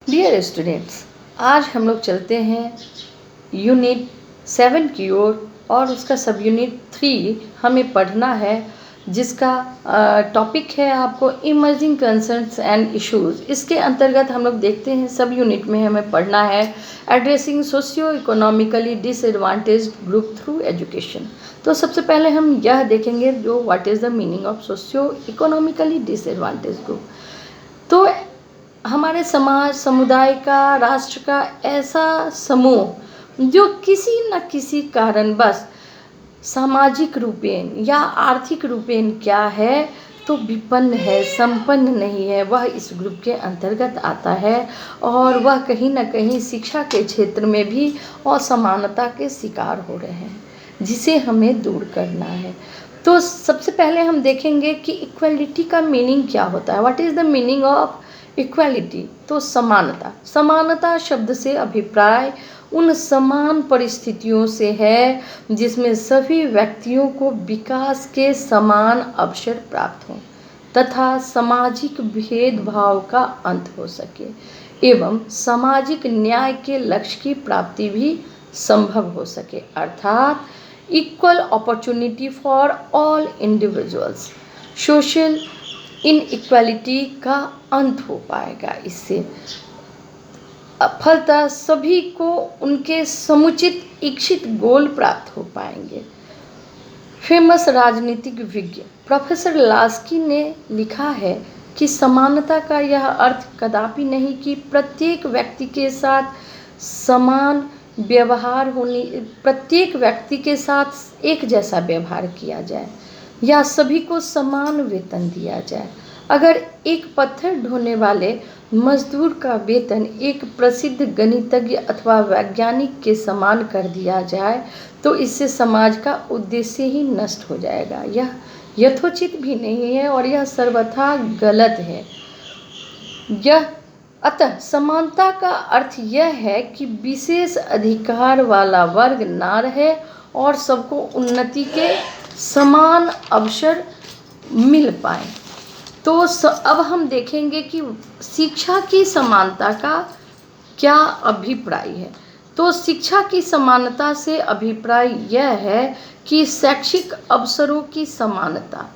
Dear students, आज हम लोग चलते हैं यूनिट 7 की ओर और उसका सब यूनिट 3 हमें पढ़ना है, जिसका टॉपिक है आपको इमर्जिंग कंसर्न्स एंड इश्यूज। इसके अंतर्गत हम लोग देखते हैं सब यूनिट में हमें पढ़ना है addressing socio economically disadvantaged group through education. तो सबसे पहले हम यह देखेंगे जो what is the meaning of socio economically disadvantaged group. तो हमारे समाज, समुदाय का, राष्ट्र का ऐसा समूह जो किसी न किसी कारणवश सामाजिक रूपेण या आर्थिक रूपेण क्या है तो विपन्न है, संपन्न नहीं है, वह इस ग्रुप के अंतर्गत आता है और वह कहीं न कहीं शिक्षा के क्षेत्र में भी असमानता के शिकार हो रहे हैं, जिसे हमें दूर करना है। तो सबसे पहले हम देखेंगे कि इक्वलिटी का मीनिंग क्या होता है। What is the meaning of equality? तो समानता। समानता शब्द से अभिप्राय उन समान परिस्थितियों से है जिसमें सभी व्यक्तियों को विकास के समान अवसर प्राप्त हों तथा सामाजिक भेदभाव का अंत हो सके एवं सामाजिक न्याय के लक्ष्य की प्राप्ति भी संभव हो सके, अर्थात equal opportunity for all individuals. Social inequality का अंत हो पाएगा। इससे फलतः सभी को उनके समुचित इच्छित गोल प्राप्त हो पाएंगे। फेमस राजनीतिक विज्ञ प्रोफेसर लास्की ने लिखा है कि समानता का यह अर्थ कदापि नहीं कि प्रत्येक व्यक्ति के साथ समान व्यवहार होने, प्रत्येक व्यक्ति के साथ एक जैसा व्यवहार किया जाए या सभी को समान वेतन दिया जाए। अगर एक पत्थर ढोने वाले मजदूर का वेतन एक प्रसिद्ध गणितज्ञ अथवा वैज्ञानिक के समान कर दिया जाए तो इससे समाज का उद्देश्य ही नष्ट हो जाएगा। यह यथोचित भी नहीं है और यह सर्वथा गलत है। अतः समानता का अर्थ यह है कि विशेष अधिकार वाला वर्ग ना रहे और सबको उन्नति के समान अवसर मिल पाए। तो अब हम देखेंगे कि शिक्षा की समानता का क्या अभिप्राय है। तो शिक्षा की समानता से अभिप्राय यह है कि शैक्षिक अवसरों की समानता,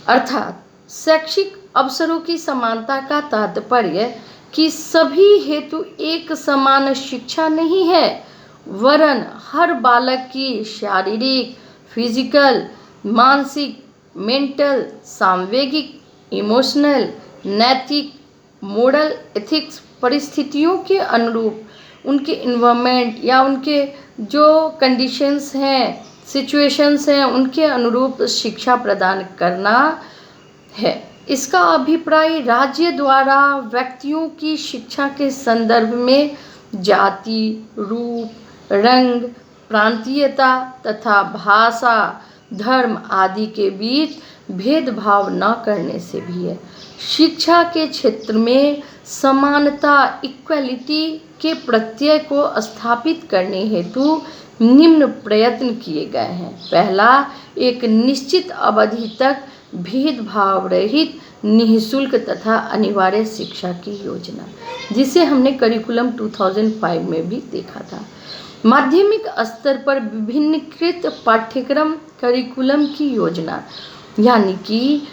अर्थात शैक्षिक अवसरों की समानता का तात्पर्य कि सभी हेतु एक समान शिक्षा नहीं है, वरन हर बालक की शारीरिक, फिजिकल, मानसिक, मेंटल, सांवेगिक, इमोशनल, नैतिक, मोरल, एथिक्स परिस्थितियों के अनुरूप उनके इन्वायरमेंट या उनके जो कंडीशंस हैं, सिचुएशंस हैं, उनके अनुरूप शिक्षा प्रदान करना है। इसका अभिप्राय राज्य द्वारा व्यक्तियों की शिक्षा के संदर्भ में जाति, रूप, रंग, प्रांतीयता तथा भाषा, धर्म आदि के बीच भेदभाव न करने से भी है। शिक्षा के क्षेत्र में समानता, इक्वलिटी के प्रत्यय को स्थापित करने हेतु निम्न प्रयत्न किए गए हैं। पहला, एक निश्चित अवधि तक भेदभाव रहित निःशुल्क तथा अनिवार्य शिक्षा की योजना, जिसे हमने करिकुलम 2005 में भी देखा था। माध्यमिक स्तर पर विभिन्नकृत पाठ्यक्रम करिकुलम की योजना, यानी कि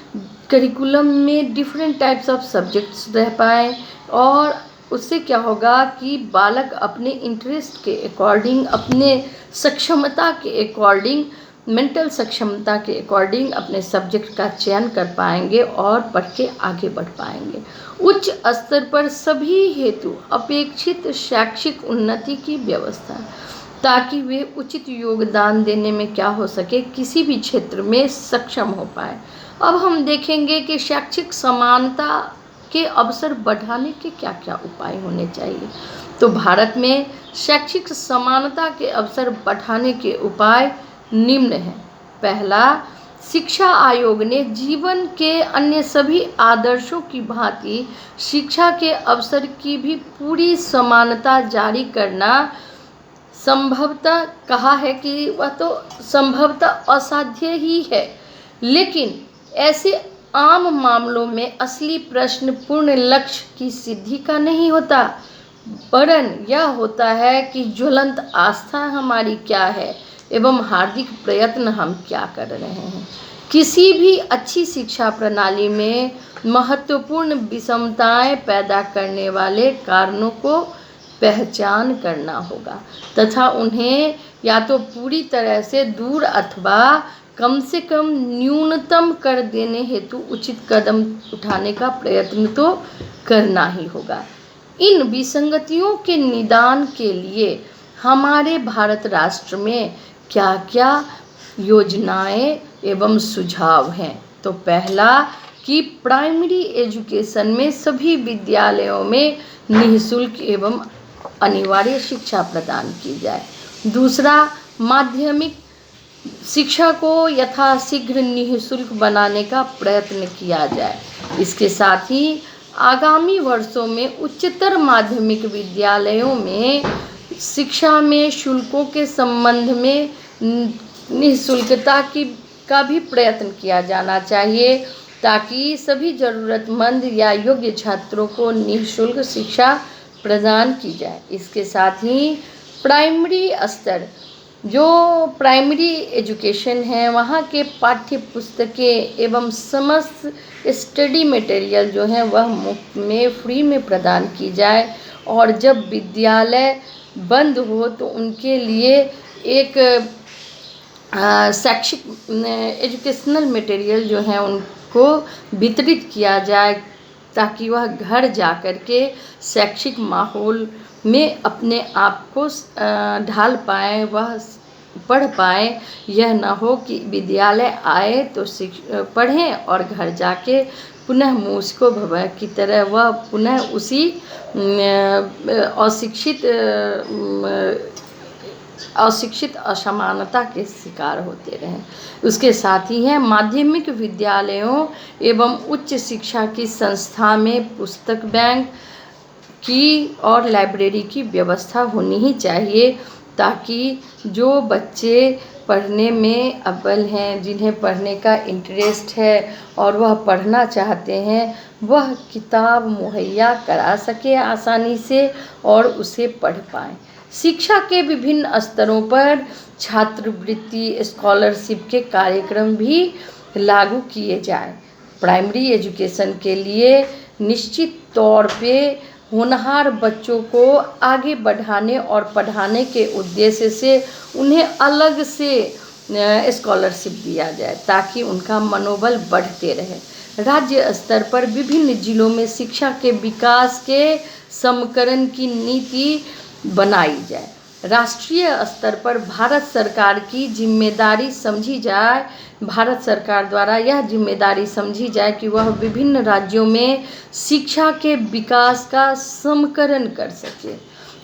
करिकुलम में डिफरेंट टाइप्स ऑफ सब्जेक्ट्स रह पाए और उससे क्या होगा कि बालक अपने इंटरेस्ट के अकॉर्डिंग, अपने सक्षमता के अकॉर्डिंग, मेंटल सक्षमता के अकॉर्डिंग अपने सब्जेक्ट का चयन कर पाएंगे और पढ़ के आगे बढ़ पाएंगे। उच्च स्तर पर सभी हेतु अपेक्षित शैक्षिक उन्नति की व्यवस्था, ताकि वे उचित योगदान देने में क्या हो सके, किसी भी क्षेत्र में सक्षम हो पाए। अब हम देखेंगे कि शैक्षिक समानता के अवसर बढ़ाने के क्या क्या उपाय होने चाहिए। तो भारत में शैक्षिक समानता के अवसर बढ़ाने के उपाय निम्न हैं। पहला, शिक्षा आयोग ने जीवन के अन्य सभी आदर्शों की भांति शिक्षा के अवसर की भी पूरी समानता जारी करना संभवतः कहा है कि वह तो संभवतः असाध्य ही है, लेकिन ऐसे आम मामलों में असली प्रश्न पूर्ण लक्ष्य की सिद्धि का नहीं होता, वरन यह होता है कि ज्वलंत आस्था हमारी क्या है एवं हार्दिक प्रयत्न हम क्या कर रहे हैं। किसी भी अच्छी शिक्षा प्रणाली में महत्वपूर्ण विषमताएं पैदा करने वाले कारणों को पहचान करना होगा तथा उन्हें या तो पूरी तरह से दूर अथवा कम से कम न्यूनतम कर देने हेतु उचित कदम उठाने का प्रयत्न तो करना ही होगा। इन विसंगतियों के निदान के लिए हमारे भारत राष्ट्र में क्या क्या योजनाएं एवं सुझाव हैं। तो पहला कि प्राइमरी एजुकेशन में सभी विद्यालयों में निःशुल्क एवं अनिवार्य शिक्षा प्रदान की जाए। दूसरा, माध्यमिक शिक्षा को यथाशीघ्र निःशुल्क बनाने का प्रयत्न किया जाए। इसके साथ ही आगामी वर्षों में उच्चतर माध्यमिक विद्यालयों में शिक्षा में शुल्कों के संबंध में निःशुल्कता का भी प्रयत्न किया जाना चाहिए, ताकि सभी ज़रूरतमंद या योग्य छात्रों को निःशुल्क शिक्षा प्रदान की जाए। इसके साथ ही प्राइमरी स्तर, जो प्राइमरी एजुकेशन है, वहाँ के पाठ्य पुस्तकें एवं समस्त स्टडी मटेरियल जो हैं वह मुफ्त में फ्री में प्रदान की जाए। और जब विद्यालय बंद हो तो उनके लिए एक शैक्षिक एजुकेशनल मटेरियल जो है उनको वितरित किया जाए, ताकि वह घर जा कर के शैक्षिक माहौल में अपने आप को ढाल पाएँ, वह पढ़ पाएँ। यह न हो कि विद्यालय आए तो पढ़ें और घर जाके पुनः मूर्खों भव की तरह वह पुनः उसी अशिक्षित असमानता के शिकार होते रहें। उसके साथ ही है माध्यमिक विद्यालयों एवं उच्च शिक्षा की संस्था में पुस्तक बैंक की और लाइब्रेरी की व्यवस्था होनी ही चाहिए, ताकि जो बच्चे पढ़ने में अव्वल हैं, जिन्हें पढ़ने का इंटरेस्ट है और वह पढ़ना चाहते हैं, वह किताब मुहैया करा सके आसानी से और उसे पढ़ पाएँ। शिक्षा के विभिन्न स्तरों पर छात्रवृत्ति स्कॉलरशिप के कार्यक्रम भी लागू किए जाएं। प्राइमरी एजुकेशन के लिए निश्चित तौर पे होनहार बच्चों को आगे बढ़ाने और पढ़ाने के उद्देश्य से उन्हें अलग से स्कॉलरशिप दिया जाए, ताकि उनका मनोबल बढ़ते रहे। राज्य स्तर पर विभिन्न जिलों में शिक्षा के विकास के समकरण की नीति बनाई जाए। राष्ट्रीय स्तर पर भारत सरकार की जिम्मेदारी समझी जाए, भारत सरकार द्वारा यह जिम्मेदारी समझी जाए कि वह विभिन्न राज्यों में शिक्षा के विकास का समकरण कर सके।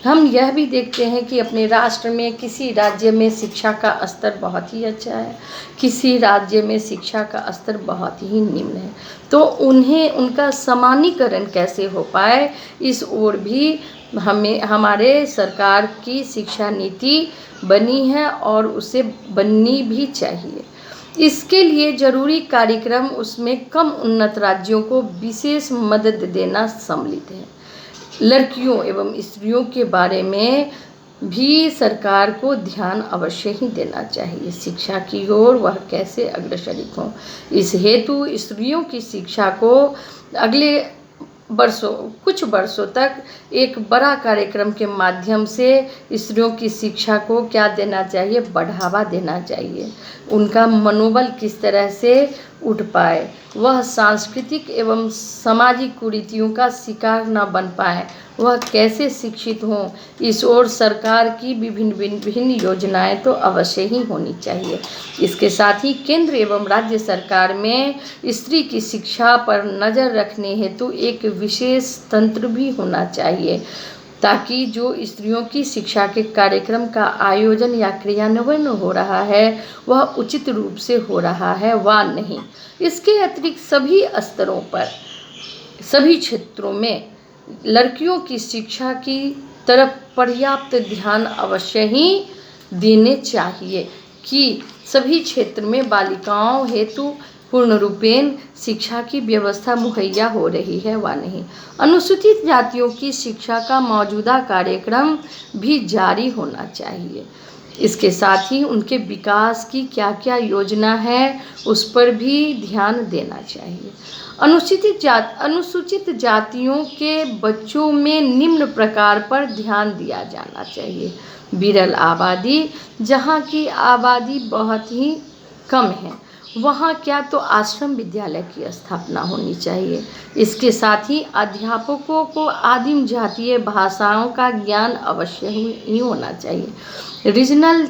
हम यह भी देखते हैं कि अपने राष्ट्र में किसी राज्य में शिक्षा का स्तर बहुत ही अच्छा है, किसी राज्य में शिक्षा का स्तर बहुत ही निम्न है, तो उन्हें उनका समानीकरण कैसे हो पाए, इस ओर भी हमारे सरकार की शिक्षा नीति बनी है और उसे बननी भी चाहिए। इसके लिए जरूरी कार्यक्रम उसमें कम उन्नत राज्यों को विशेष मदद देना सम्मिलित है। लड़कियों एवं स्त्रियों के बारे में भी सरकार को ध्यान अवश्य ही देना चाहिए। शिक्षा की ओर वह कैसे अग्रसरित हों, इस हेतु स्त्रियों की शिक्षा को अगले कुछ वर्षों तक एक बड़ा कार्यक्रम के माध्यम से स्त्रियों की शिक्षा को क्या देना चाहिए, बढ़ावा देना चाहिए। उनका मनोबल किस तरह से उठ पाए, वह सांस्कृतिक एवं सामाजिक कुरीतियों का शिकार न बन पाए, वह कैसे शिक्षित हों, इस ओर सरकार की विभिन्न योजनाएं तो अवश्य ही होनी चाहिए। इसके साथ ही केंद्र एवं राज्य सरकार में स्त्री की शिक्षा पर नज़र रखने हेतु एक विशेष तंत्र भी होना चाहिए, ताकि जो स्त्रियों की शिक्षा के कार्यक्रम का आयोजन या क्रियान्वयन हो रहा है वह उचित रूप से हो रहा है वा नहीं। इसके अतिरिक्त सभी स्तरों पर सभी क्षेत्रों में लड़कियों की शिक्षा की तरफ पर्याप्त ध्यान अवश्य ही देने चाहिए कि सभी क्षेत्र में बालिकाओं हेतु पूर्ण रूपेण शिक्षा की व्यवस्था मुहैया हो रही है व नहीं। अनुसूचित जातियों की शिक्षा का मौजूदा कार्यक्रम भी जारी होना चाहिए। इसके साथ ही उनके विकास की क्या क्या योजना है उस पर भी ध्यान देना चाहिए। अनुसूचित जातियों के बच्चों में निम्न प्रकार पर ध्यान दिया जाना चाहिए। विरल आबादी, जहाँ की आबादी बहुत ही कम है, वहाँ क्या तो आश्रम विद्यालय की स्थापना होनी चाहिए। इसके साथ ही अध्यापकों को आदिम जातीय भाषाओं का ज्ञान अवश्य ही होना चाहिए। रीजनल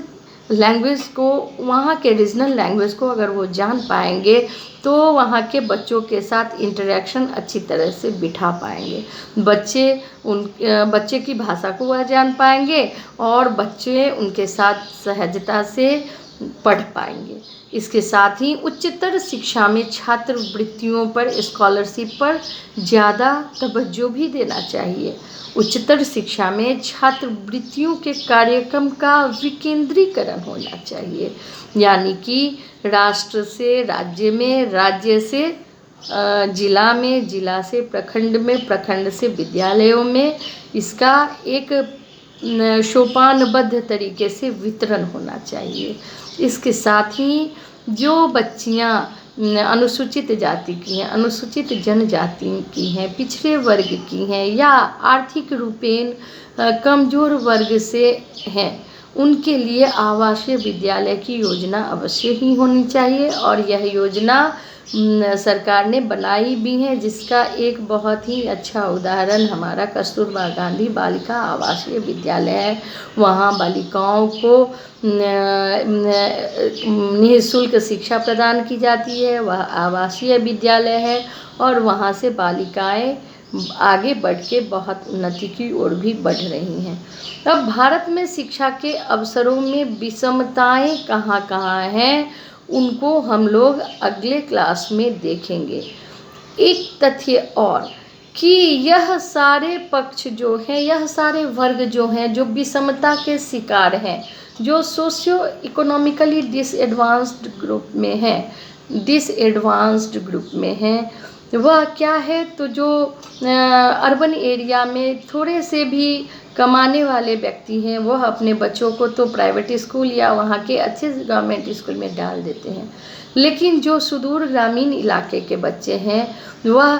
लैंग्वेज को, वहाँ के रीजनल लैंग्वेज को अगर वो जान पाएंगे तो वहाँ के बच्चों के साथ इंटरेक्शन अच्छी तरह से बिठा पाएंगे। बच्चे की भाषा को वह जान पाएंगे और बच्चे उनके साथ सहजता से पढ़ पाएंगे। इसके साथ ही उच्चतर शिक्षा में छात्रवृत्तियों पर, स्कॉलरशिप पर ज़्यादा तवज्जो भी देना चाहिए। उच्चतर शिक्षा में छात्रवृत्तियों के कार्यक्रम का विकेंद्रीकरण होना चाहिए, यानी कि राष्ट्र से राज्य में, राज्य से जिला में, जिला से प्रखंड में, प्रखंड से विद्यालयों में इसका एक सोपानबद्ध तरीके से वितरण होना चाहिए। इसके साथ ही जो बच्चियाँ अनुसूचित जाति की हैं, अनुसूचित जनजाति की हैं, पिछड़े वर्ग की हैं या आर्थिक रूपेण कमज़ोर वर्ग से हैं, उनके लिए आवासीय विद्यालय की योजना अवश्य ही होनी चाहिए। और यह योजना सरकार ने बनाई भी है, जिसका एक बहुत ही अच्छा उदाहरण हमारा कस्तूरबा गांधी बालिका आवासीय विद्यालय है। वहाँ बालिकाओं को निःशुल्क शिक्षा प्रदान की जाती है। वह आवासीय विद्यालय है और वहाँ से बालिकाएं आगे बढ़ के बहुत उन्नति की ओर भी बढ़ रही हैं। अब भारत में शिक्षा के अवसरों में विषमताएं कहाँ कहाँ हैं, उनको हम लोग अगले क्लास में देखेंगे। एक तथ्य और कि यह सारे पक्ष जो हैं, यह सारे वर्ग जो हैं, जो विषमता के शिकार हैं, जो सोशियो इकोनॉमिकली डिसएडवांस्ड ग्रुप में हैं, वह क्या है तो जो अर्बन एरिया में थोड़े से भी कमाने वाले व्यक्ति हैं, वह अपने बच्चों को तो प्राइवेट स्कूल या वहाँ के अच्छे गवर्नमेंट स्कूल में डाल देते हैं। लेकिन जो सुदूर ग्रामीण इलाके के बच्चे हैं, वह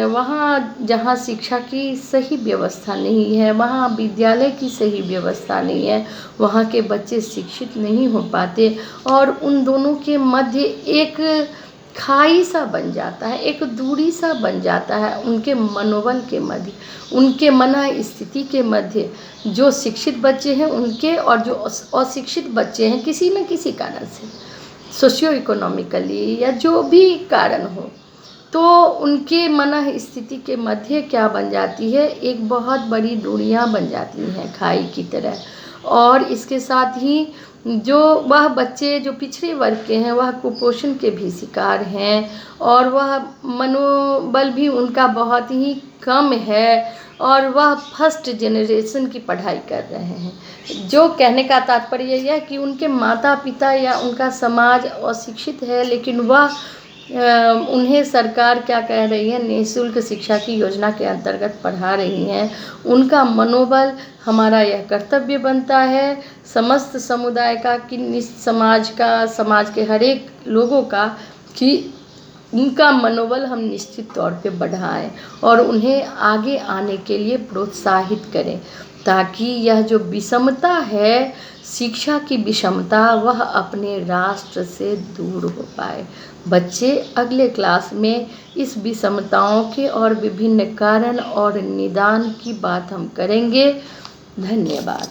वहाँ जहाँ शिक्षा की सही व्यवस्था नहीं है, वहाँ विद्यालय की सही व्यवस्था नहीं है, वहाँ के बच्चे शिक्षित नहीं हो पाते और उन दोनों के मध्य एक खाई सा बन जाता है, एक दूरी सा बन जाता है उनके मनोबल के मध्य, उनके मन स्थिति के मध्य। जो शिक्षित बच्चे हैं उनके और जो अशिक्षित बच्चे हैं, किसी न किसी कारण से सोशियो इकोनॉमिकली या जो भी कारण हो, तो उनके मन स्थिति के मध्य क्या बन जाती है, एक बहुत बड़ी दूरियां बन जाती हैं खाई की तरह। और इसके साथ ही जो वह बच्चे जो पिछड़े वर्ग के हैं, वह कुपोषण के भी शिकार हैं और वह मनोबल भी उनका बहुत ही कम है और वह फर्स्ट जनरेशन की पढ़ाई कर रहे हैं। जो कहने का तात्पर्य यह है कि उनके माता पिता या उनका समाज अशिक्षित है, लेकिन वह उन्हें सरकार क्या कह रही है, निःशुल्क शिक्षा की योजना के अंतर्गत पढ़ा रही हैं। उनका मनोबल, हमारा यह कर्तव्य बनता है समस्त समुदाय का कि समाज के हर एक लोगों का, कि उनका मनोबल हम निश्चित तौर पे बढ़ाएं और उन्हें आगे आने के लिए प्रोत्साहित करें, ताकि यह जो विषमता है, शिक्षा की विषमता, वह अपने राष्ट्र से दूर हो पाए। बच्चे अगले क्लास में इस विषमताओं के और विभिन्न कारण और निदान की बात हम करेंगे। धन्यवाद।